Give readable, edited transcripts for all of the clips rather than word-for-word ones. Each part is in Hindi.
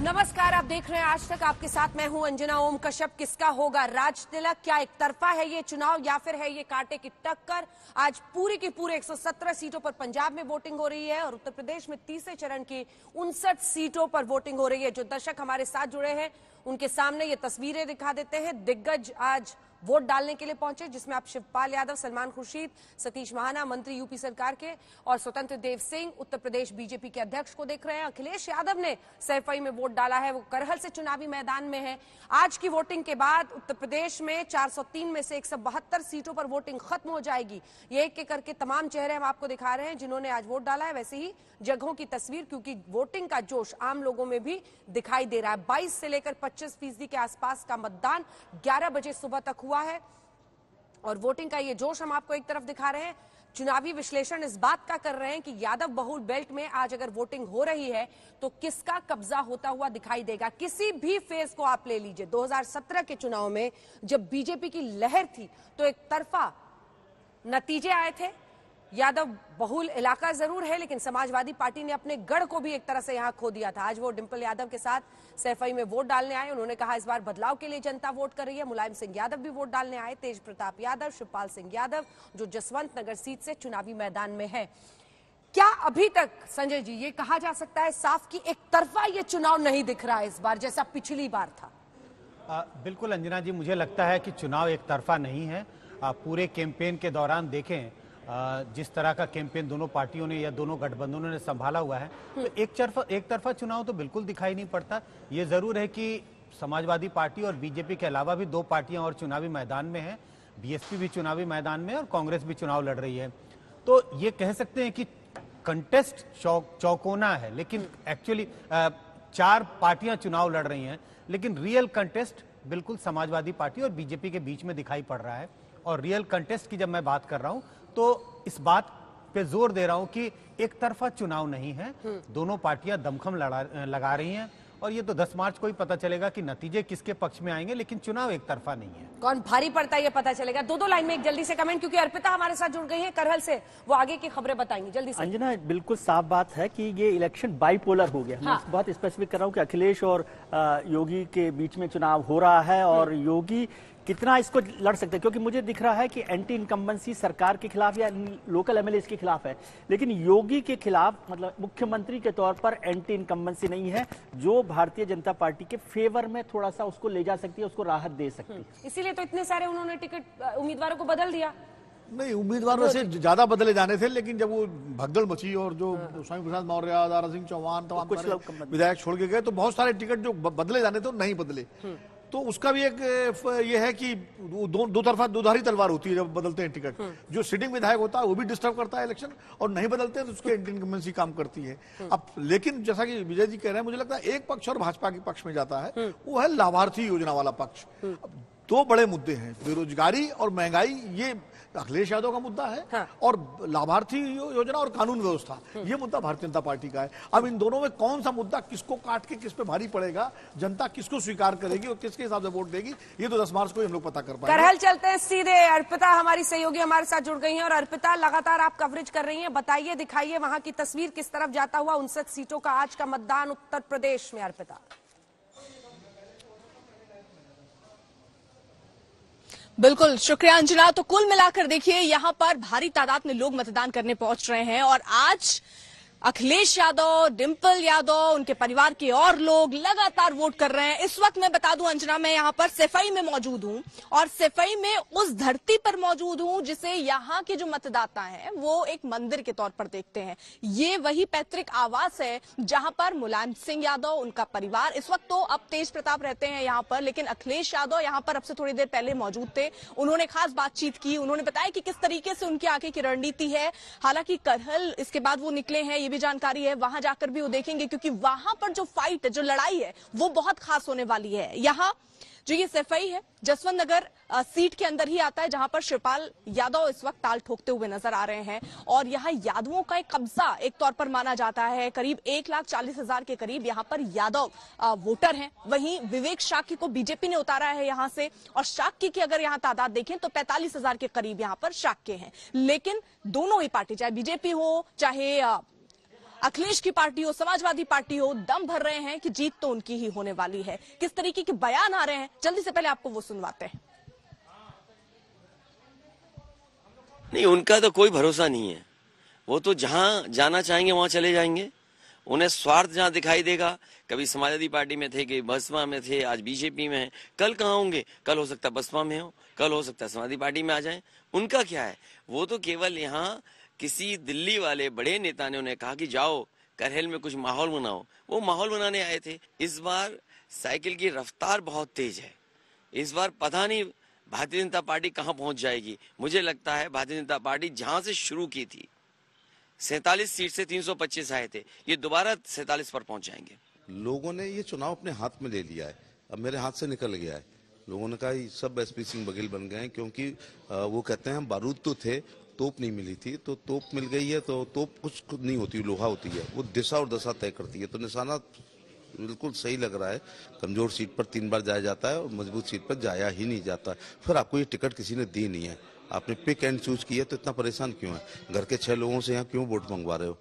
नमस्कार, आप देख रहे हैं आज तक। आपके साथ मैं हूं अंजना ओम कश्यप। किसका होगा राज तिलक? क्या एक तरफा है ये चुनाव या फिर है ये कांटे की टक्कर? आज पूरी की पूरी 117 सीटों पर पंजाब में वोटिंग हो रही है और उत्तर प्रदेश में तीसरे चरण की 59 सीटों पर वोटिंग हो रही है। जो दर्शक हमारे साथ जुड़े हैं उनके सामने ये तस्वीरें दिखा देते हैं। दिग्गज आज वोट डालने के लिए पहुंचे, जिसमें आप शिवपाल यादव, सलमान खुर्शीद, सतीश महाना मंत्री यूपी सरकार के और स्वतंत्र देव सिंह उत्तर प्रदेश बीजेपी के अध्यक्ष को देख रहे हैं। अखिलेश यादव ने सैफई में वोट डाला है, वो करहल से चुनावी मैदान में है। आज की वोटिंग के बाद उत्तर प्रदेश में 403 में से 172 सीटों पर वोटिंग खत्म हो जाएगी। ये एक एक करके तमाम चेहरे हम आपको दिखा रहे हैं जिन्होंने आज वोट डाला है। वैसे ही जगहों की तस्वीर, क्योंकि वोटिंग का जोश आम लोगों में भी दिखाई दे रहा है। 22 से लेकर 25% के आसपास का मतदान 11 बजे सुबह तक हुआ है और वोटिंग का ये जोश हम आपको एक तरफ दिखा रहे हैं। चुनावी विश्लेषण इस बात का कर रहे हैं कि यादव बहुल बेल्ट में आज अगर वोटिंग हो रही है तो किसका कब्जा होता हुआ दिखाई देगा। किसी भी फेज को आप ले लीजिए, 2017 के चुनाव में जब बीजेपी की लहर थी तो एक तरफा नतीजे आए थे। यादव बहुल इलाका जरूर है, लेकिन समाजवादी पार्टी ने अपने गढ़ को भी एक तरह से यहां खो दिया था। आज वो डिंपल यादव के साथ सैफई में वोट डालने आए। उन्होंने कहा इस बार बदलाव के लिए जनता वोट कर रही है। मुलायम सिंह यादव भी वोट डालने आए, तेज प्रताप यादव, शिवपाल सिंह यादव जो जसवंत नगर सीट से चुनावी मैदान में है। क्या अभी तक संजय जी ये कहा जा सकता है साफ कि एक तरफा ये चुनाव नहीं दिख रहा है इस बार जैसा पिछली बार था? बिल्कुल अंजना जी, मुझे लगता है कि चुनाव एक तरफा नहीं है। पूरे कैंपेन के दौरान देखें जिस तरह का कैंपेन दोनों पार्टियों ने या दोनों गठबंधनों ने संभाला हुआ है, तो एक तरफा चुनाव तो बिल्कुल दिखाई नहीं पड़ता। ये जरूर है कि समाजवादी पार्टी और बीजेपी के अलावा भी दो पार्टियां और चुनावी मैदान में हैं। बीएसपी भी चुनावी मैदान में और कांग्रेस भी चुनाव लड़ रही है। तो ये कह सकते हैं कि कंटेस्ट चौकोना है, लेकिन एक्चुअली 4 पार्टियां चुनाव लड़ रही हैं, लेकिन रियल कंटेस्ट बिल्कुल समाजवादी पार्टी और बीजेपी के बीच में दिखाई पड़ रहा है। और रियल कंटेस्ट की जब मैं बात कर रहा हूं तो इस बात पे जोर दे रहा हूं कि एक तरफा चुनाव नहीं है। दोनों पार्टियां दमखम लगा रही हैं और ये तो 10 मार्च को ही पता चलेगा कि नतीजे किसके पक्ष में आएंगे, लेकिन चुनाव एक तरफा नहीं है। कौन भारी पड़ता है ये पता चलेगा। दो लाइन में एक जल्दी से कमेंट, क्योंकि अर्पिता हमारे साथ जुड़ गई है करहल से, वो आगे की खबरें बताएंगी जल्दी से। अंजना, बिल्कुल साफ बात है कि ये इलेक्शन बाइपोलर हो गया। मैं बहुत स्पेसिफिक कर रहा हूँ कि अखिलेश और योगी के बीच में चुनाव हो रहा है और योगी कितना इसको लड़ सकते हैं, क्योंकि मुझे दिख रहा है कि एंटी इनकम्बेंसी सरकार के खिलाफ या लोकल एमएलए के खिलाफ है, लेकिन योगी के खिलाफ मतलब मुख्यमंत्री के तौर पर एंटी इनकम्बेंसी नहीं है, जो भारतीय जनता पार्टी के फेवर में थोड़ा सा उसको ले जा सकती है, उसको राहत दे सकती है। इसीलिए तो इतने सारे उन्होंने टिकट उम्मीदवारों को बदल दिया। नहीं, उम्मीदवार वैसे ज्यादा बदले जाने थे, लेकिन जब वो भगदड़ मची और जो स्वामी प्रसाद मौर्य, दारा सिंह चौहान, तमाम कुछ विधायक छोड़ के गए, तो बहुत सारे टिकट जो बदले जाने थे वो नहीं बदले। तो उसका भी एक ये है कि दुधारी तलवार होती है जब बदलते हैं टिकट। जो सिटिंग विधायक होता है वो भी डिस्टर्ब करता है इलेक्शन, और नहीं बदलते हैं तो उसकी एंटी इनकम्बेंसी काम करती है। अब लेकिन जैसा कि विजय जी कह रहे हैं, मुझे लगता है एक पक्ष और भाजपा के पक्ष में जाता है, वो है लाभार्थी योजना वाला पक्ष। दो बड़े मुद्दे हैं, बेरोजगारी और महंगाई, ये अखिलेश यादव का मुद्दा है। हाँ। और लाभार्थी योजना और कानून व्यवस्था, ये मुद्दा भारतीय जनता पार्टी का है। अब इन दोनों में कौन सा मुद्दा किसको काट के किस पे भारी पड़ेगा, जनता किसको स्वीकार करेगी और किसके हिसाब से वोट देगी, ये तो 10 मार्च को हम लोग पता कर पाएंगे। करहल चलते हैं सीधे। अर्पिता हमारी सहयोगी हमारे साथ जुड़ गई हैं और अर्पिता, लगातार आप कवरेज कर रही हैं, बताइए, दिखाइए वहां की तस्वीर किस तरफ जाता हुआ 59 सीटों का आज का मतदान उत्तर प्रदेश में। अर्पिता, बिल्कुल शुक्रिया अंजना। तो कुल मिलाकर देखिए यहाँ पर भारी तादाद में लोग मतदान करने पहुंच रहे हैं और आज अखिलेश यादव, डिंपल यादव, उनके परिवार के और लोग लगातार वोट कर रहे हैं। इस वक्त मैं बता दूं अंजना, मैं यहाँ पर सैफई में मौजूद हूँ और सैफई में उस धरती पर मौजूद हूँ जिसे यहाँ के जो मतदाता हैं वो एक मंदिर के तौर पर देखते हैं। ये वही पैतृक आवास है जहां पर मुलायम सिंह यादव, उनका परिवार, इस वक्त तो अब तेज प्रताप रहते हैं यहाँ पर, लेकिन अखिलेश यादव यहाँ पर अब से थोड़ी देर पहले मौजूद थे। उन्होंने खास बातचीत की, उन्होंने बताया कि किस तरीके से उनके आगे की रणनीति है। हालांकि करहल इसके बाद वो निकले हैं, भी जानकारी है, वहां जाकर भी वो देखेंगे, क्योंकि वहां पर जो फाइट है, जो लड़ाई है, वो बहुत खास होने वाली है। यहाँ जो ये सैफई है जसवंत नगर सीट के अंदर ही आता है, जहां पर शिवपाल यादव इस वक्त ताल ठोकते हुए नजर आ रहे हैं और यहाँ यादवों का एक कब्जा एक तौर पर माना जाता है। करीब 1,40,000 के करीब यहाँ पर यादव वोटर हैं। वहीं विवेक शाक्य को बीजेपी ने उतारा है यहाँ से, और शाक्य की अगर यहाँ तादाद देखें तो 45,000 के करीब यहाँ पर शाक्य हैं। लेकिन दोनों ही पार्टी, चाहे बीजेपी हो चाहे अखिलेश की पार्टी हो, समाजवादी पार्टी हो, दम भर रहे हैं कि जीत तो उनकी ही होने वाली है। किस तरीके के बयान आ रहे हैं, जल्दी से पहले आपको वो सुनवाते हैं। नहीं, उनका तो कोई भरोसा नहीं है। वो तो जहां जाना चाहेंगे वहां चले जाएंगे। उन्हें स्वार्थ जहां दिखाई देगा, कभी समाजवादी पार्टी में थे, कभी बसपा में थे, आज बीजेपी में है, कल कहां होंगे? कल हो सकता है बसपा में हो, कल हो सकता है समाजवादी पार्टी में आ जाएं। उनका क्या है? वो तो केवल यहाँ किसी दिल्ली वाले बड़े नेता ने उन्हें कहा कि जाओ करहल में कुछ माहौल बनाओ, वो माहौल बनाने आए थे। इस बार साइकिल की रफ्तार बहुत तेज है। इस बार पता नहीं भारतीय जनता पार्टी कहां पहुंच जाएगी। मुझे लगता है भारतीय जनता पार्टी जहां से शुरू की थी, 47 सीट से 325 आए थे, ये दोबारा 47 पर पहुंच जाएंगे। लोगों ने ये चुनाव अपने हाथ में ले लिया है, अब मेरे हाथ से निकल गया है। लोगों ने कहा सब एसपी सिंह बघेल बन गए हैं, क्योंकि वो कहते हैं हम बारूद तो थे, तोप नहीं मिली थी, तो तोप मिल गई है। तो तोप कुछ नहीं होती, लोहा होती है, वो दिशा और दशा तय करती है। तो निशाना बिल्कुल सही लग रहा है। कमजोर सीट पर 3 बार जाया जाता है और मजबूत सीट पर जाया ही नहीं जाता। फिर आपको ये टिकट किसी ने दी नहीं है, आपने पिक एंड चूज किया, तो इतना परेशान क्यों है? घर के 6 लोगों से यहाँ क्यों वोट मंगवा रहे हो?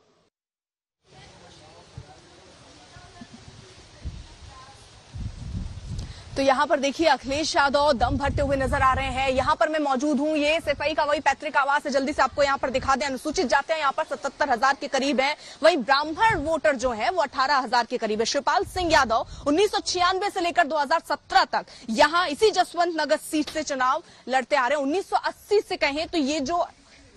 तो यहाँ पर देखिए अखिलेश यादव दम भरते हुए नजर आ रहे हैं। यहाँ पर मैं मौजूद हूँ, ये सिपाही का वही पैतृक आवास है। जल्दी से आपको यहाँ पर दिखा दें, अनुसूचित जाते हैं यहाँ पर 77,000 के करीब है, वहीं ब्राह्मण वोटर जो है वो 18,000 के करीब है। शिवपाल सिंह यादव 1996 से लेकर 2017 तक यहाँ इसी जसवंत नगर सीट से चुनाव लड़ते आ रहे हैं। 1980 से कहें तो ये जो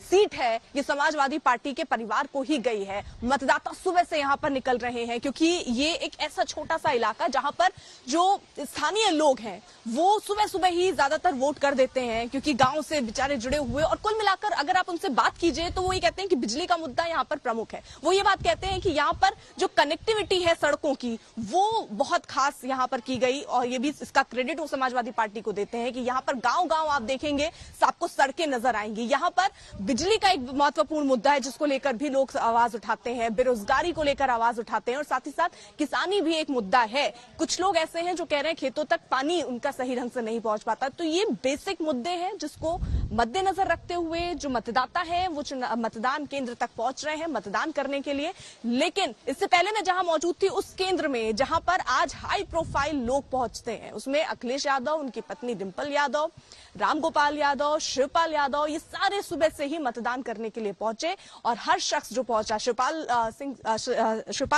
सीट है ये समाजवादी पार्टी के परिवार को ही गई है। मतदाता सुबह से यहाँ पर निकल रहे हैं, क्योंकि ये एक ऐसा छोटा सा इलाका जहां पर जो स्थानीय लोग हैं वो सुबह सुबह ही ज्यादातर वोट कर देते हैं, क्योंकि गांव से बेचारे जुड़े हुए। और कुल मिलाकर अगर आप उनसे बात कीजिए तो वो ये कहते हैं कि बिजली का मुद्दा यहाँ पर प्रमुख है। वो ये बात कहते हैं कि यहाँ पर जो कनेक्टिविटी है सड़कों की वो बहुत खास यहाँ पर की गई, और ये भी इसका क्रेडिट वो समाजवादी पार्टी को देते हैं कि यहाँ पर गांव गांव आप देखेंगे आपको सड़कें नजर आएंगी। यहाँ पर बिजली का एक महत्वपूर्ण मुद्दा है जिसको लेकर भी लोग आवाज उठाते हैं, बेरोजगारी को लेकर आवाज उठाते हैं, और साथ ही साथ किसानी भी एक मुद्दा है। कुछ लोग ऐसे हैं जो कह रहे हैं खेतों तक पानी उनका सही ढंग से नहीं पहुंच पाता। तो ये बेसिक मुद्दे हैं जिसको मद्देनजर रखते हुए जो मतदाता है वो मतदान केंद्र तक पहुंच रहे हैं मतदान करने के लिए। लेकिन इससे पहले मैं जहां मौजूद थी उस केंद्र में जहां पर आज हाई प्रोफाइल लोग पहुंचते हैं, उसमें अखिलेश यादव, उनकी पत्नी डिंपल यादव, रामगोपाल यादव, शिवपाल यादव, ये सारे सुबह से ही मतदान करने के लिए पहुंचे। और हर शख्स जो पहुंचा, शिवपाल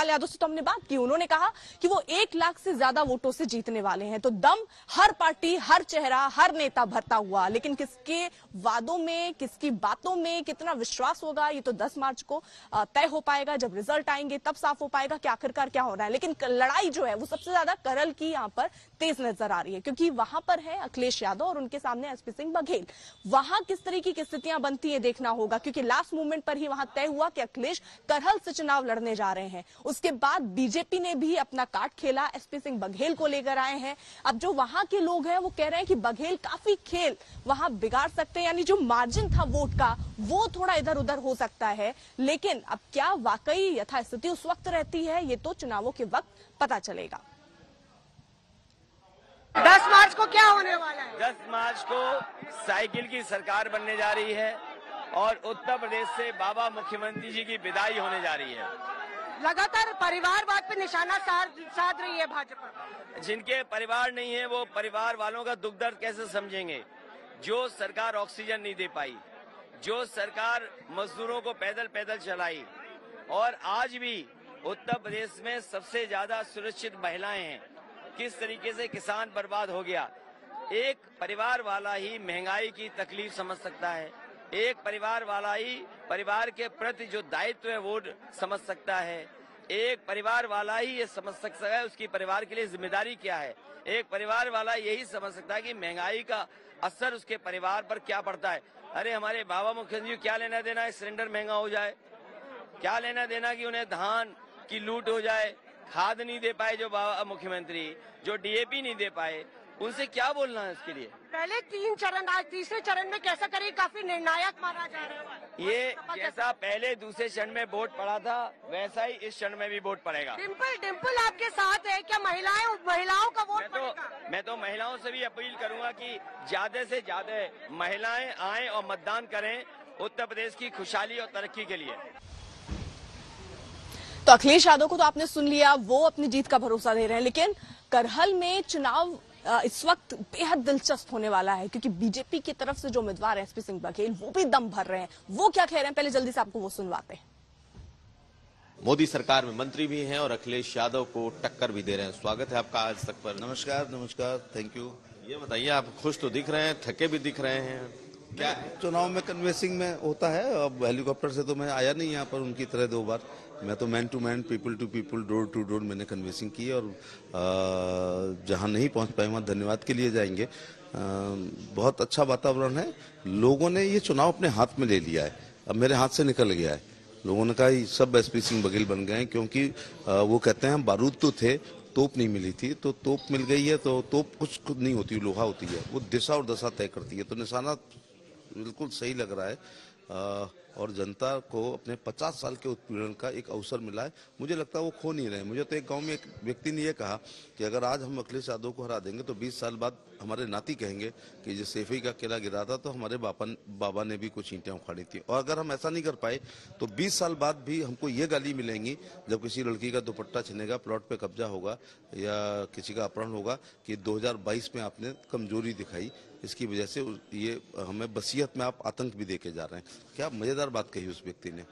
यादव से तो हमने बात की, उन्होंने कहा कि वो 1 लाख से ज्यादा वोटों से जीतने वाले हैं। तो दम हर पार्टी, हर चेहरा, हर नेता भरता हुआ, लेकिन किसके वादों में, किसकी बातों में कितना विश्वास होगा ये तो 10 मार्च को तय हो पाएगा। जब रिजल्ट आएंगे तब साफ हो पाएगा कि आखिरकार क्या हो रहा है। लेकिन लड़ाई जो है वो सबसे ज्यादा करल की यहाँ पर तेज नजर आ रही है, क्योंकि वहां पर है अखिलेश यादव और उनके सामने एसपी सिंह बघेल। वहां किस तरीके की स्थितियां बनती है देखना होगा, क्योंकि लास्ट मोमेंट पर ही वहां तय हुआ कि अखिलेश करहल से चुनाव लड़ने जा रहे हैं। उसके बाद बीजेपी ने भी अपना कार्ड खेला, एसपी सिंह बघेल को लेकर आए हैं। अब जो वहां के लोग हैं वो कह रहे हैं कि बघेल काफी खेल वहां बिगाड़ सकते हैं, यानी जो मार्जिन था वोट का वो थोड़ा इधर उधर हो सकता है। लेकिन अब क्या वाकई यथास्थिति उस वक्त रहती है ये तो चुनावों के वक्त पता चलेगा। 10 मार्च को क्या होने वाला है? 10 मार्च को साइकिल की सरकार बनने जा रही है और उत्तर प्रदेश से बाबा मुख्यमंत्री जी की विदाई होने जा रही है। लगातार परिवारवाद पे निशाना साध रही है भाजपा। जिनके परिवार नहीं है वो परिवार वालों का दुख दर्द कैसे समझेंगे? जो सरकार ऑक्सीजन नहीं दे पाई, जो सरकार मजदूरों को पैदल पैदल चलाई, और आज भी उत्तर प्रदेश में सबसे ज्यादा सुरक्षित महिलाएं हैं, किस तरीके से किसान बर्बाद हो गया। एक परिवार वाला ही महंगाई की तकलीफ समझ सकता है, एक परिवार वाला ही परिवार के प्रति जो दायित्व है वो समझ सकता है, एक परिवार वाला ही ये समझ सकता है उसकी परिवार के लिए जिम्मेदारी क्या है, एक परिवार वाला यही समझ सकता है कि महंगाई का असर उसके परिवार पर क्या पड़ता है। अरे हमारे बाबा मुख्यमंत्री क्या लेना देना है सिलेंडर महंगा हो जाए, क्या लेना देना कि उन्हें धान की लूट हो जाए, खाद नहीं दे पाए जो बाबा मुख्यमंत्री, जो डीएपी नहीं दे पाए, उनसे क्या बोलना है उसके लिए। पहले 3 चरण, आज तीसरे चरण में कैसा करें काफी निर्णायक माना जा रहा है। ये जैसा पहले दूसरे चरण में वोट पड़ा था वैसा ही इस चरण में भी वोट पड़ेगा। डिंपल आपके साथ है क्या? महिलाओं का वोट पड़ेगा? मैं तो महिलाओं से भी अपील करूंगा कि ज्यादा से ज्यादा महिलाएं आएं और मतदान करें उत्तर प्रदेश की खुशहाली और तरक्की के लिए। तो अखिलेश यादव को तो आपने सुन लिया, वो अपनी जीत का भरोसा दे रहे हैं, लेकिन करहल में चुनाव इस वक्त बेहद दिलचस्प होने वाला है, क्योंकि बीजेपी की तरफ से जो उम्मीदवार है एसपी सिंह बघेल, वो भी दम भर रहे हैं। वो क्या कह रहे हैं, पहले जल्दी से आपको वो सुनवाते हैं। मोदी सरकार में मंत्री भी हैं और अखिलेश यादव को टक्कर भी दे रहे हैं। स्वागत है आपका आज तक पर। नमस्कार नमस्कार, थैंक यू। ये बताइए, आप खुश तो दिख रहे हैं, थके भी दिख रहे हैं, क्या है? चुनाव में कन्वेंसिंग में होता है। अब हेलीकॉप्टर से तो मैं आया नहीं यहाँ पर उनकी तरह 2 बार। मैं तो man to man, people to people, door to door मैंने कन्वेंसिंग की, और जहाँ नहीं पहुँच पाए वहाँ धन्यवाद के लिए जाएंगे। बहुत अच्छा वातावरण है। लोगों ने ये चुनाव अपने हाथ में ले लिया है, अब मेरे हाथ से निकल गया है। लोगों ने कहा सब एसपी सिंह बघेल बन गए हैं, क्योंकि वो कहते हैं बारूद तो थे, तोप नहीं मिली थी, तो तोप मिल गई है। तो तोप कुछ नहीं होती, लोहा होती है, वो दिशा और दशा तय करती है। तो निशाना बिल्कुल सही लग रहा है, और जनता को अपने 50 साल के उत्पीड़न का एक अवसर मिला है। मुझे लगता है वो खो नहीं रहे। मुझे तो एक गांव में एक व्यक्ति ने ये कहा कि अगर आज हम अखिलेश यादव को हरा देंगे तो 20 साल बाद हमारे नाती कहेंगे कि जो सेफई का किला गिरा था तो हमारे बाबा ने भी कुछ ईंटें उखाड़ी थी। और अगर हम ऐसा नहीं कर पाए तो 20 साल बाद भी हमको ये गाली मिलेंगी जब किसी लड़की का दुपट्टा छिनेगा, प्लॉट पे कब्जा होगा या किसी का अपहरण होगा कि 2022 में आपने कमजोरी दिखाई, इसकी वजह से ये हमें वसीयत में आप आतंक भी देके जा रहे हैं। क्या मजेदार बात कही उस व्यक्ति ने।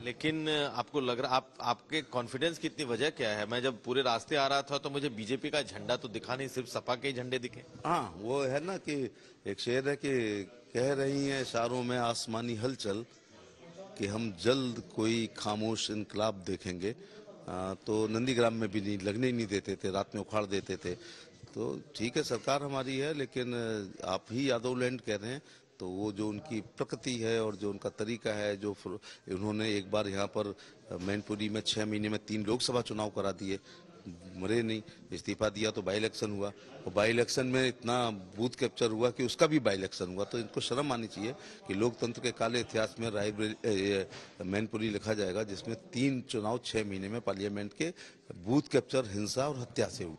लेकिन आपको लग रहा, आपके कॉन्फिडेंस की इतनी वजह क्या है? मैं जब पूरे रास्ते आ रहा था तो मुझे बीजेपी का झंडा तो दिखा नहीं, सिर्फ सपा के झंडे दिखे। हाँ, वो है ना कि एक शेर है कि कह रही है इशारों में आसमानी हलचल कि हम जल्द कोई खामोश इनकलाब देखेंगे। तो नंदीग्राम में भी नहीं लगने ही नहीं देते थे, रात में उखाड़ देते थे। तो ठीक है, सरकार हमारी है, लेकिन आप ही यादव लैंड कह रहे हैं, तो वो जो उनकी प्रकृति है और जो उनका तरीका है, जो उन्होंने एक बार यहाँ पर मैनपुरी में 6 महीने में 3 लोकसभा चुनाव करा दिए, मरे नहीं, इस्तीफा दिया तो बाई इलेक्शन हुआ, और बाई इलेक्शन में इतना बूथ कैप्चर हुआ कि उसका भी बाई इलेक्शन हुआ। तो इनको शर्म आनी चाहिए कि लोकतंत्र के काले इतिहास में मैनपुरी लिखा जाएगा, जिसमें 3 चुनाव 6 महीने में पार्लियामेंट के बूथ कैप्चर, हिंसा और हत्या से हुई।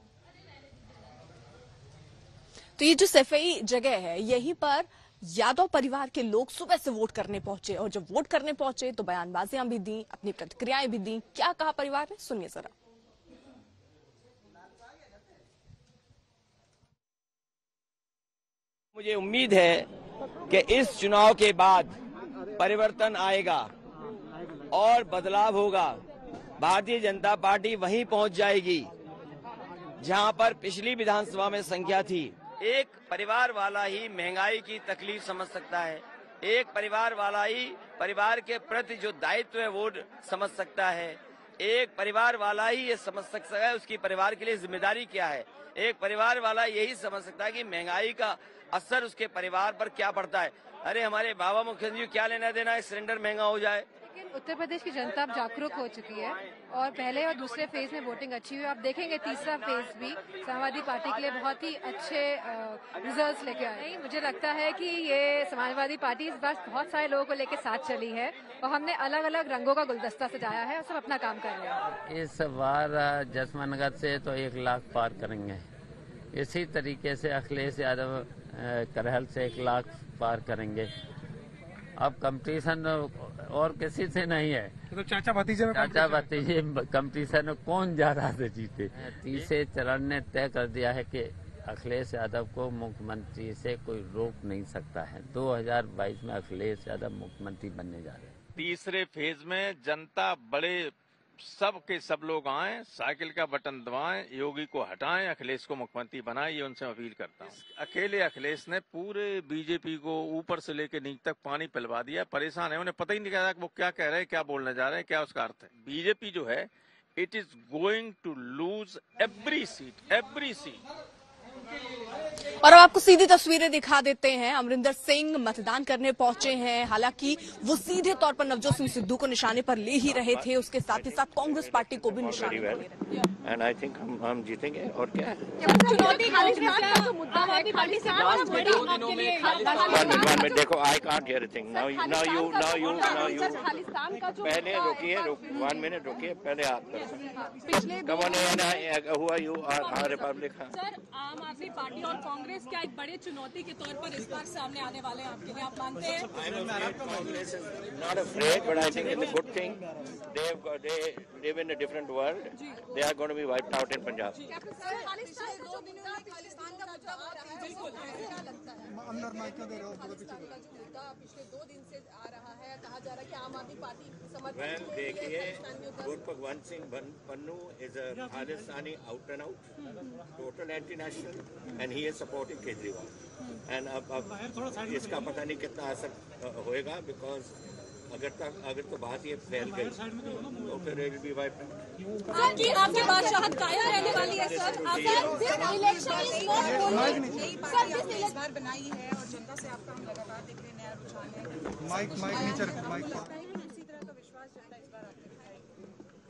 तो ये जो सफाई जगह है, यहीं पर यादव परिवार के लोग सुबह से वोट करने पहुंचे, और जब वोट करने पहुंचे तो बयानबाजियां भी दी, अपनी प्रतिक्रियाएं भी दी। क्या कहा परिवार ने, सुनिए जरा। मुझे उम्मीद है कि इस चुनाव के बाद परिवर्तन आएगा और बदलाव होगा। भारतीय जनता पार्टी वहीं पहुंच जाएगी जहां पर पिछली विधानसभा में संख्या थी। एक परिवार वाला ही महंगाई की तकलीफ समझ सकता है, एक परिवार वाला ही परिवार के प्रति जो दायित्व है वो समझ सकता है, एक परिवार वाला ही ये समझ सकता है उसकी परिवार के लिए जिम्मेदारी क्या है, एक परिवार वाला यही समझ सकता है कि महंगाई का असर उसके परिवार पर क्या पड़ता है। अरे हमारे बाबा मुख्यमंत्री क्या लेना देना है सिलेंडर महंगा हो जाए। लेकिन उत्तर प्रदेश की जनता अब जागरूक हो चुकी है और पहले और दूसरे फेज में वोटिंग अच्छी हुई। आप देखेंगे तीसरा फेज भी समाजवादी पार्टी के लिए बहुत ही अच्छे रिजल्ट्स लेके आए। मुझे लगता है कि ये समाजवादी पार्टी इस बार बहुत सारे लोगों को लेकर साथ चली है और हमने अलग अलग रंगों का गुलदस्ता सजाया है और सब अपना काम कर रहे हैं। इस बार जसवंतगढ़ से तो 1 लाख पार करेंगे। इसी तरीके से अखिलेश यादव करहल से 1 लाख पार करेंगे। अब कंपटीशन और किसी से नहीं है, तो चाचा भतीजे कंपटीशन कौन ज्यादा से जीते। तीसरे चरण ने तय कर दिया है कि अखिलेश यादव को मुख्यमंत्री से कोई रोक नहीं सकता है। 2022 में अखिलेश यादव मुख्यमंत्री बनने जा रहे हैं। तीसरे फेज में जनता बड़े सब के सब लोग आए, साइकिल का बटन दबाएं, योगी को हटाएं, अखिलेश को मुख्यमंत्री बनाएं, ये उनसे अपील करता हूं। अकेले अखिलेश ने पूरे बीजेपी को ऊपर से लेकर नीचे तक पानी पिलवा दिया। परेशान है, उन्हें पता ही नहीं चला कि वो क्या कह रहे हैं, क्या बोलने जा रहे हैं, क्या उसका अर्थ है। बीजेपी जो है it is going to lose every seat. और अब आपको सीधी तस्वीरें दिखा देते हैं। अमरिंदर सिंह मतदान करने पहुंचे हैं। हालांकि वो सीधे तौर पर नवजोत सिंह सिद्धू को निशाने पर ले ही रहे थे, उसके साथ ही साथ कांग्रेस पार्टी को भी निशाने पर ले रहे थे। एंड आई थिंक हम जीतेंगे। और क्या है, देखो I can't hear thing now you पहले रोकिए 1 मिनट रोकिए, पहले आप कर सकते। हुआ यू आर रिपब्लिक। अपनी पार्टी और कांग्रेस क्या एक बड़े चुनौती के तौर पर इस बार सामने आने वाले हैं आपके लिए, आप मानते हैं? Congress is not afraid, but I think it's a good thing. They live in a different world. They are going to be wiped out in Punjab. पिछले 2 दिन से आ रहा है, कहा जा रहा है कि आम आदमी पार्टी समर्थन। Well, देखिए, Gurpagwant Singh Pannu is a Khalistani out and out, total anti-national, and he is supporting Kejriwal. And अब इसका पता नहीं कितना असर होएगा, because अगर तो बात ये फैल गई तो फिर it will be wiped out. आपकी बादशाहत कायम रहने वाली है सर? इस बार बनाई है और जनता से आपका हम लगातार देख रहे हैं, नया रुझान है। माइक नीचे रखो, माइक। इसी तरह का विश्वास जनता इस बार आपके है?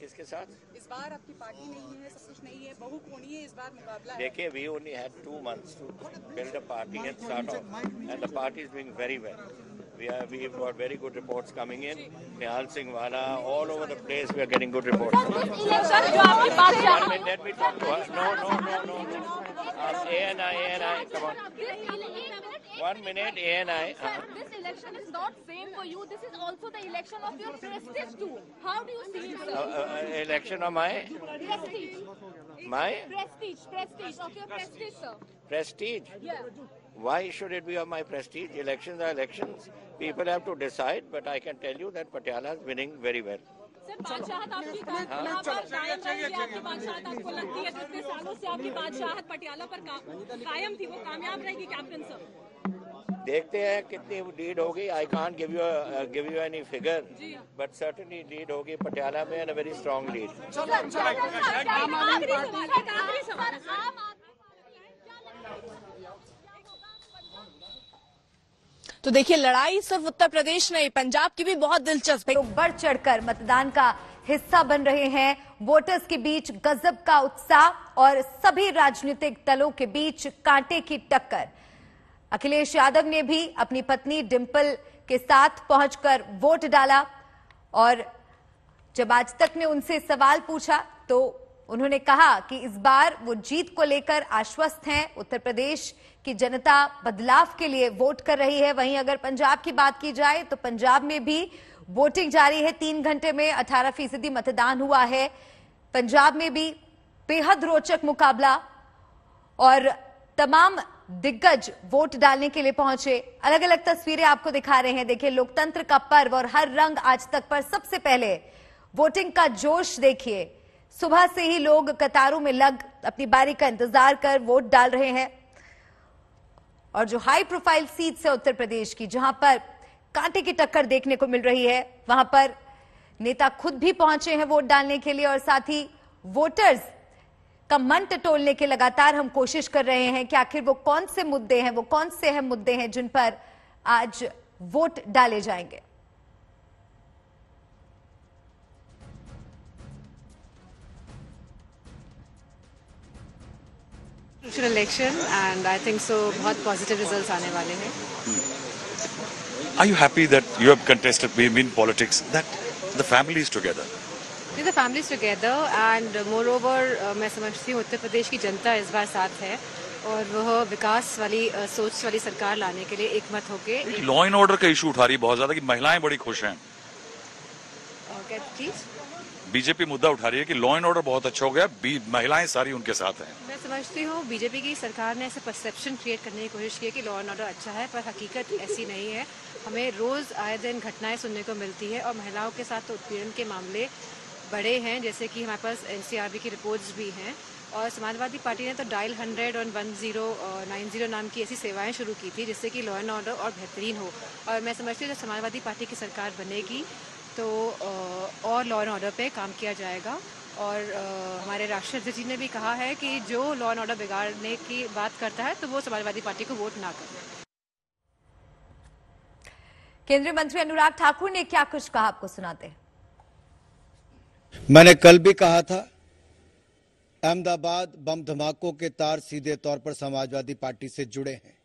किसके साथ? इस बार आपकी पार्टी नहीं है, सब कुछ नहीं है, बहुकोणीय इस बार मुकाबला है। देखिए, we only had 2 months to build a party and start off, and the party is doing very well. We've got very good reports coming in. Nihal Singh Wala, all over the place, we are getting good reports. Let me talk to her. No. ANI, come on. 1 minute, ANI. This election is not same for you. This is also the election of your prestige too. How do you see it, sir? Election of my? Prestige. My? Prestige of your prestige, sir. Prestige? Yeah. Why should it be of my prestige? Elections are elections. People have to decide, but I can tell you that Patiala is winning very well. Sir, बादशाहत आपकी यहाँ पर कायम रहेगी, आपकी बादशाहत आपको लगती है जितने सालों से आपकी बादशाहत पटियाला पर कायम थी, वो कामयाब रहेगी कैप्टन सर? देखते हैं कितनी लीड होगी. I can't give you any figure, but certainly lead होगी पटियाला में, and a very strong lead. तो देखिए, लड़ाई सिर्फ उत्तर प्रदेश नहीं, पंजाब की भी बहुत दिलचस्प है। लोग बढ़ चढ़कर मतदान का हिस्सा बन रहे हैं। वोटर्स के बीच गजब का उत्साह और सभी राजनीतिक दलों के बीच कांटे की टक्कर। अखिलेश यादव ने भी अपनी पत्नी डिंपल के साथ पहुंचकर वोट डाला और जब आज तक ने उनसे सवाल पूछा तो उन्होंने कहा कि इस बार वो जीत को लेकर आश्वस्त हैं। उत्तर प्रदेश की जनता बदलाव के लिए वोट कर रही है। वहीं अगर पंजाब की बात की जाए तो पंजाब में भी वोटिंग जारी है। 3 घंटे में 18% मतदान हुआ है। पंजाब में भी बेहद रोचक मुकाबला और तमाम दिग्गज वोट डालने के लिए पहुंचे। अलग अलग तस्वीरें आपको दिखा रहे हैं। देखिए, लोकतंत्र का पर्व और हर रंग आज तक पर सबसे पहले वोटिंग का जोश देखिए। सुबह से ही लोग कतारों में लग अपनी बारी का इंतजार कर वोट डाल रहे हैं और जो हाई प्रोफाइल सीट्स है उत्तर प्रदेश की, जहां पर कांटे की टक्कर देखने को मिल रही है, वहां पर नेता खुद भी पहुंचे हैं वोट डालने के लिए और साथ ही वोटर्स का मन टटोलने के लगातार हम कोशिश कर रहे हैं कि आखिर वो कौन से मुद्दे हैं, वो कौन से अहम मुद्दे हैं जिन पर आज वोट डाले जाएंगे। Election and I think so बहुत पॉजिटिव रिजल्ट्स आने वाले हैं। Are you happy that you have contested in politics, that the family is together? The family is together and moreover मैं समझती हूँ उत्तर प्रदेश की जनता इस बार साथ है और वह विकास वाली सोच वाली सरकार लाने के लिए एकमत होके लॉ एंड ऑर्डर का इशू उठा रही है बहुत ज्यादा कि महिलाएं बड़ी खुश हैं। बीजेपी मुद्दा उठा रही है कि लॉ एंड ऑर्डर बहुत अच्छा हो गया, महिलाएं सारी उनके साथ हैं। मैं समझती हूँ बीजेपी की सरकार ने ऐसे परसेप्शन क्रिएट करने की कोशिश की है कि लॉ एंड ऑर्डर अच्छा है, पर हकीकत ऐसी नहीं है। हमें रोज आए दिन घटनाएं सुनने को मिलती है और महिलाओं के साथ तो उत्पीड़न के मामले बड़े हैं, जैसे कि हमारे पास एनसीआरबी की रिपोर्ट्स भी हैं। और समाजवादी पार्टी ने तो डायल 100 और 1090 नाम की ऐसी सेवाएं शुरू की थी जिससे कि लॉ एंड ऑर्डर और बेहतरीन हो। और मैं समझती हूँ जब समाजवादी पार्टी की सरकार बनेगी तो और लॉ एंड ऑर्डर पे काम किया जाएगा। और हमारे राष्ट्रीय अध्यक्ष जी ने भी कहा है कि जो लॉ एंड ऑर्डर बिगाड़ने की बात करता है तो वो समाजवादी पार्टी को वोट ना करे। केंद्रीय मंत्री अनुराग ठाकुर ने क्या कुछ कहा, आपको सुनाते हैं। मैंने कल भी कहा था, अहमदाबाद बम धमाकों के तार सीधे तौर पर समाजवादी पार्टी से जुड़े हैं।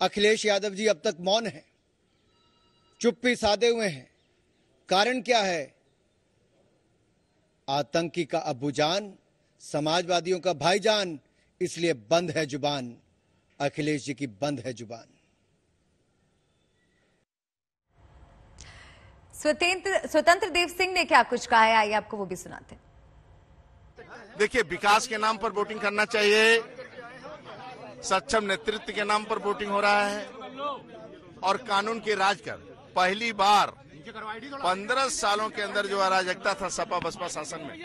अखिलेश यादव जी अब तक मौन हैं, चुप्पी साधे हुए हैं। कारण क्या है? आतंकी का अब्बूजान, समाजवादियों का भाईजान, इसलिए बंद है जुबान, अखिलेश जी की बंद है जुबान। स्वतंत्र देव सिंह ने क्या कुछ कहा है, आइए आपको वो भी सुनाते हैं। देखिए, विकास के नाम पर वोटिंग करना चाहिए, सक्षम नेतृत्व के नाम पर वोटिंग हो रहा है और कानून के राज कर पहली बार 15 सालों के अंदर जो अराजकता था सपा बसपा शासन में,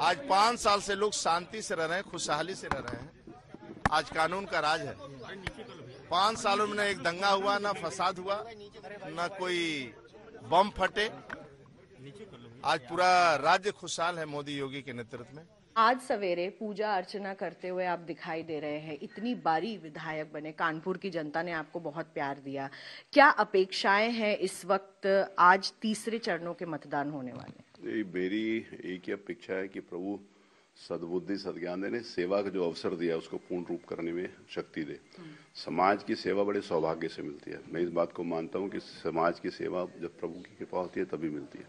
आज 5 साल से लोग शांति से रह रहे हैं, खुशहाली से रह रहे हैं। आज कानून का राज है। 5 सालों में न एक दंगा हुआ, न फसाद हुआ, न कोई बम फटे। आज पूरा राज्य खुशहाल है मोदी योगी के नेतृत्व में। आज सवेरे पूजा अर्चना करते हुए आप दिखाई दे रहे हैं, इतनी बारी विधायक बने, कानपुर की जनता ने आपको बहुत प्यार दिया। क्या अपेक्षाएं हैं इस वक्त, आज तीसरे चरणों के मतदान होने वाले? मेरी एक ही अपेक्षा है कि प्रभु सद्बुद्धि सद्ज्ञान देने, सेवा का जो अवसर दिया उसको पूर्ण रूप करने में शक्ति दे। समाज की सेवा बड़े सौभाग्य से मिलती है। मैं इस बात को मानता हूँ कि समाज की सेवा जब प्रभु की कृपा होती है तभी मिलती है।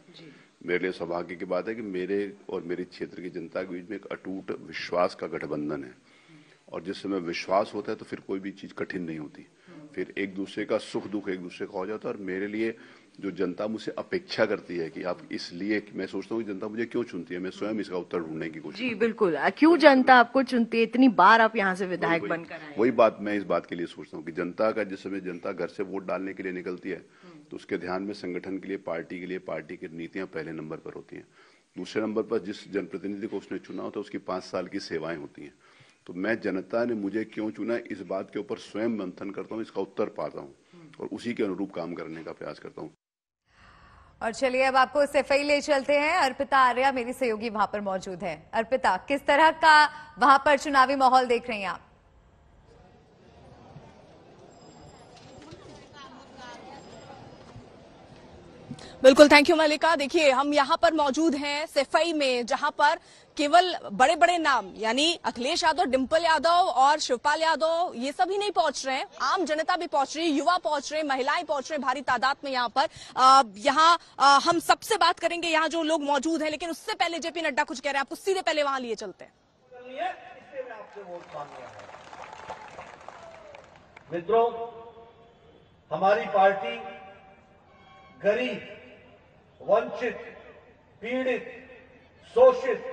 मेरे लिए सौभाग्य की बात है कि मेरे और मेरे क्षेत्र की जनता के बीच में एक अटूट विश्वास का गठबंधन है, और जिस समय विश्वास होता है तो फिर कोई भी चीज कठिन नहीं होती, फिर एक दूसरे का सुख दुख एक दूसरे का हो जाता है। और मेरे लिए जो जनता मुझसे अपेक्षा करती है कि आप, इसलिए मैं सोचता हूँ कि जनता मुझे क्यों चुनती है, मैं स्वयं इसका उत्तर ढूंढने की कोशिश। जी बिल्कुल, क्यों जनता आपको चुनती है, इतनी बार आप यहाँ से विधायक बनकर आए? वही बात मैं इस बात के लिए सोचता हूँ कि जनता का, जिस समय जनता घर से वोट डालने के लिए निकलती है तो उसके ध्यान में संगठन के लिए, पार्टी की नीतियां पहले नंबर पर होती हैं। दूसरे नंबर पर जिस जनप्रतिनिधि को उसने चुना होता है उसकी 5 साल की सेवाएं होती हैं। तो मैं, जनता ने मुझे क्यों चुना, इस बात के ऊपर स्वयं मंथन करता हूँ, इसका उत्तर पाता हूँ और उसी के अनुरूप काम करने का प्रयास करता हूँ। और चलिए अब आपको सफाई ले चलते हैं। अर्पिता आर्या मेरी सहयोगी वहां पर मौजूद है। अर्पिता, किस तरह का वहां पर चुनावी माहौल देख रही हैं आप? बिल्कुल, थैंक यू मल्लिका। देखिए, हम यहाँ पर मौजूद हैं सफाई में, जहां पर केवल बड़े बड़े नाम यानी अखिलेश यादव, डिंपल यादव और शिवपाल यादव ये सभी नहीं पहुंच रहे हैं, आम जनता भी पहुंच रही है, युवा पहुंच रहे हैं, महिलाएं पहुंच रहे हैं भारी तादाद में यहाँ पर। यहाँ हम सबसे बात करेंगे, यहाँ जो लोग मौजूद हैं, लेकिन उससे पहले जेपी नड्डा कुछ कह रहे हैं, आपको सीधे पहले वहां लिए चलते हैं। मित्रों, हमारी पार्टी गरीब, वंचित, पीड़ित, शोषित,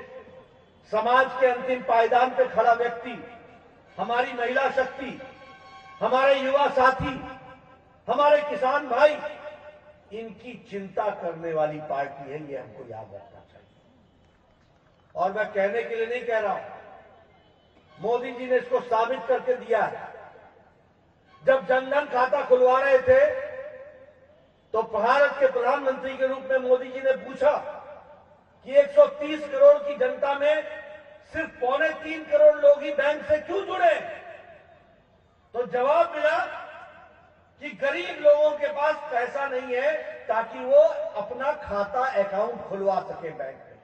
समाज के अंतिम पायदान पे खड़ा व्यक्ति, हमारी महिला शक्ति, हमारे युवा साथी, हमारे किसान भाई, इनकी चिंता करने वाली पार्टी है, ये हमको याद रखना चाहिए। और मैं कहने के लिए नहीं कह रहा हूं, मोदी जी ने इसको साबित करके दिया है। जब जनधन खाता खुलवा रहे थे तो भारत के प्रधानमंत्री के रूप में मोदी जी ने पूछा कि 130 करोड़ की जनता में सिर्फ 2.25 करोड़ लोग ही बैंक से क्यों जुड़े? तो जवाब मिला कि गरीब लोगों के पास पैसा नहीं है ताकि वो अपना खाता अकाउंट खुलवा सके बैंक में।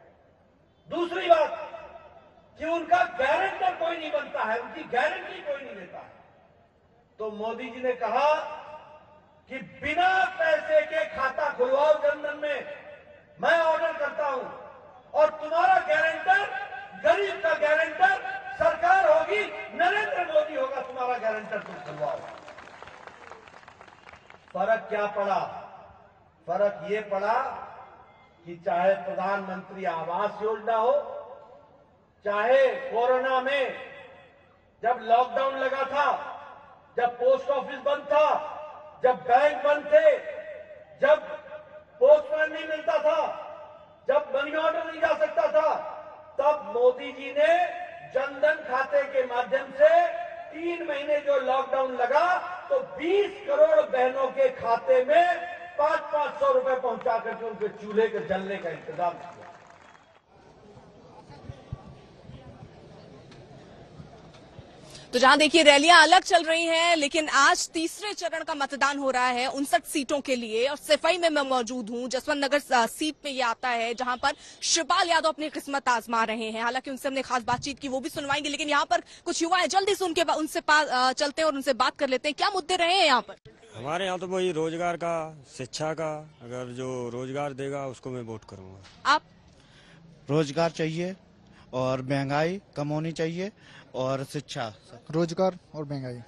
दूसरी बात कि उनका गारंटर कोई नहीं बनता है, उनकी गारंटी कोई नहीं लेता है। तो मोदी जी ने कहा कि बिना पैसे के खाता खुलवाओ जनधन में, मैं ऑर्डर करता हूं, और तुम्हारा गारंटर, गरीब का गारंटर सरकार होगी, नरेंद्र मोदी होगा तुम्हारा गारंटर, तुम खुलवाओ। फर्क क्या पड़ा? फर्क ये पड़ा कि चाहे प्रधानमंत्री आवास योजना हो, चाहे कोरोना में जब लॉकडाउन लगा था, जब पोस्ट ऑफिस बंद था, जब बैंक बंद थे, जब पोस्टमैन नहीं मिलता था, जब मनी ऑर्डर नहीं जा सकता था, तब मोदी जी ने जनधन खाते के माध्यम से 3 महीने जो लॉकडाउन लगा तो 20 करोड़ बहनों के खाते में 500-500 रुपए पहुंचा करके उनके चूल्हे के जलने का इंतजाम किया। तो जहां देखिए रैलियां अलग चल रही हैं, लेकिन आज तीसरे चरण का मतदान हो रहा है 59 सीटों के लिए, और सफाई में मैं मौजूद हूं। जसवंत नगर सीट पे ये आता है जहां पर शिवपाल यादव अपनी किस्मत आजमा रहे हैं। हालांकि उनसे हमने खास बातचीत की, वो भी सुनवाएंगे, लेकिन यहाँ पर कुछ युवा है, जल्दी से उनसे चलते हैं और उनसे बात कर लेते हैं। क्या मुद्दे रहे हैं यहाँ पर? हमारे यहाँ तो वही रोजगार का, शिक्षा का, अगर जो रोजगार देगा उसको मैं वोट करूंगा। आप? रोजगार चाहिए और महंगाई कम होनी चाहिए और शिक्षा, रोजगार और महंगाई।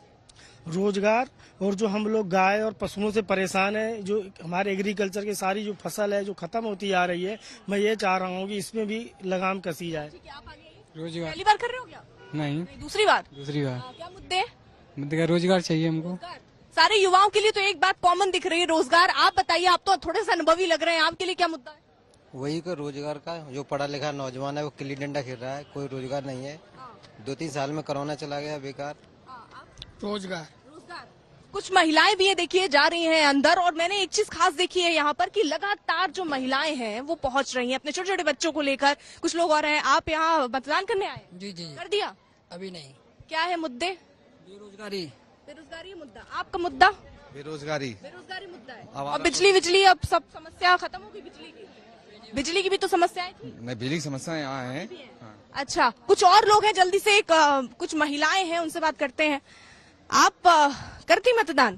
रोजगार और जो हम लोग गाय और पशुओं से परेशान है, जो हमारे एग्रीकल्चर की सारी जो फसल है जो खत्म होती आ रही है, मैं ये चाह रहा हूँ कि इसमें भी लगाम कसी जाए। रोजगार पहली बार कर रहे हो क्या? नहीं, दूसरी बार। दूसरी बार। क्या मुद्दे? मुद्दे का रोजगार चाहिए हमको। सारे युवाओं के लिए तो एक बात कॉमन दिख रही है, रोजगार। आप बताइए, आप तो थोड़े से अनुभवी लग रहे हैं, आपके लिए क्या मुद्दा है? वही का रोजगार का, जो पढ़ा लिखा नौजवान है वो गिल्ली डंडा खेल रहा है, कोई रोजगार नहीं है। 2-3 साल में कोरोना चला गया, बेकार। रोजगार। कुछ महिलाएं भी ये देखिए जा रही हैं अंदर, और मैंने एक चीज खास देखी है यहाँ पर कि लगातार जो महिलाएं हैं वो पहुंच रही हैं अपने छोटे छोटे बच्चों को लेकर। कुछ लोग और हैं। आप यहाँ मतदान करने आए? जी जी। कर दिया? अभी नहीं। क्या है मुद्दे? बेरोजगारी। बेरोजगारी मुद्दा। आपका मुद्दा? बेरोजगारी। बेरोजगारी मुद्दा है। और बिजली अब सब समस्या खत्म होगी। बिजली की भी तो समस्याएं थी। नहीं, बिजली की समस्या यहाँ है। अच्छा, कुछ और लोग हैं, जल्दी से कुछ महिलाएं हैं, उनसे बात करते हैं। आप करती मतदान?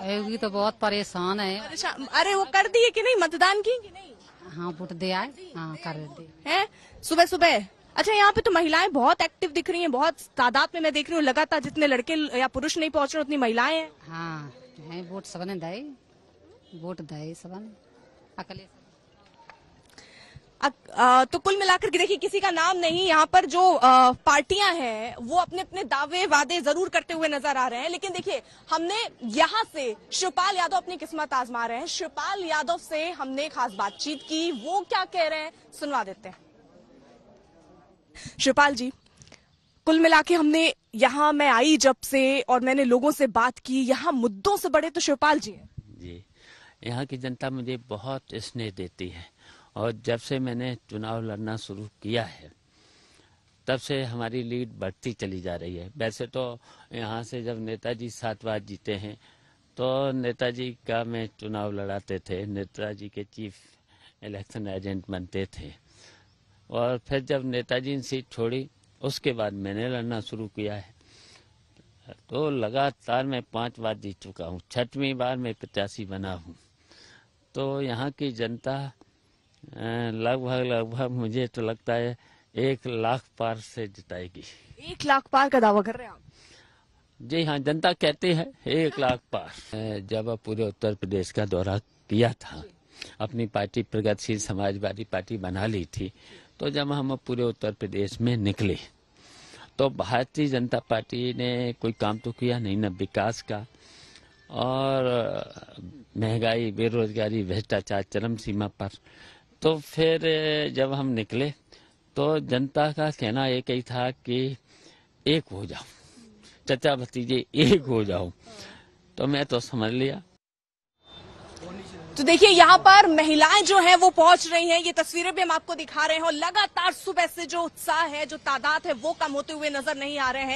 योगी तो बहुत परेशान है। अरे वो कर दिए कि नहीं, मतदान की कि नहीं? हाँ, वोट दिया है। हाँ, कर दिए हैं सुबह सुबह। अच्छा, यहाँ पे तो महिलाएं बहुत एक्टिव दिख रही हैं, बहुत तादाद में मैं देख रही हूँ। लगातार जितने लड़के या पुरुष नहीं पहुंच रहे उतनी महिलाएं हैं। हाँ, वोट सबने दे, वोट दे सबने अकेले। तो कुल मिलाकर के देखिए, किसी का नाम नहीं। यहाँ पर जो पार्टियां हैं वो अपने अपने दावे वादे जरूर करते हुए नजर आ रहे हैं, लेकिन देखिए हमने यहाँ से शिवपाल यादव अपनी किस्मत आजमा रहे हैं। शिवपाल यादव से हमने खास बातचीत की, वो क्या कह रहे हैं सुनवा देते हैं। शिवपाल जी, कुल मिला के हमने यहाँ, मैं आई जब से और मैंने लोगों से बात की, यहाँ मुद्दों से बड़े तो शिवपाल जी हैं। जी, यहाँ की जनता मुझे बहुत स्नेह देती है, और जब से मैंने चुनाव लड़ना शुरू किया है तब से हमारी लीड बढ़ती चली जा रही है। वैसे तो यहाँ से जब नेताजी 7 बार जीते हैं तो नेताजी का मैं चुनाव लड़ाते थे, नेताजी के चीफ इलेक्शन एजेंट बनते थे, और फिर जब नेताजी ने सीट छोड़ी उसके बाद मैंने लड़ना शुरू किया है। तो लगातार मैं 5 बार जीत चुका हूँ, 6वीं बार मैं प्रत्याशी बना हूँ। तो यहाँ की जनता लगभग मुझे तो लगता है 1 लाख पार से जिताएगी। 1 लाख पार का दावा कर रहे हैं आप? जी हाँ, जनता कहती है 1 लाख पार। जब पूरे उत्तर प्रदेश का दौरा किया था, अपनी पार्टी प्रगतिशील समाजवादी पार्टी बना ली थी, तो जब हम पूरे उत्तर प्रदेश में निकले तो भारतीय जनता पार्टी ने कोई काम तो किया नहीं, न विकास का, और महंगाई, बेरोजगारी, भ्रष्टाचार चरम सीमा पर। तो फिर जब हम निकले तो जनता का कहना एक ही था कि एक हो जाओ, चचा भतीजे एक हो जाओ। तो मैं तो समझ लिया। तो देखिए यहाँ पर महिलाएं जो हैं वो पहुंच रही हैं, ये तस्वीरें भी हम आपको दिखा रहे हैं, और लगातार सुबह से जो उत्साह है, जो तादाद है, वो कम होते हुए नजर नहीं आ रहे हैं।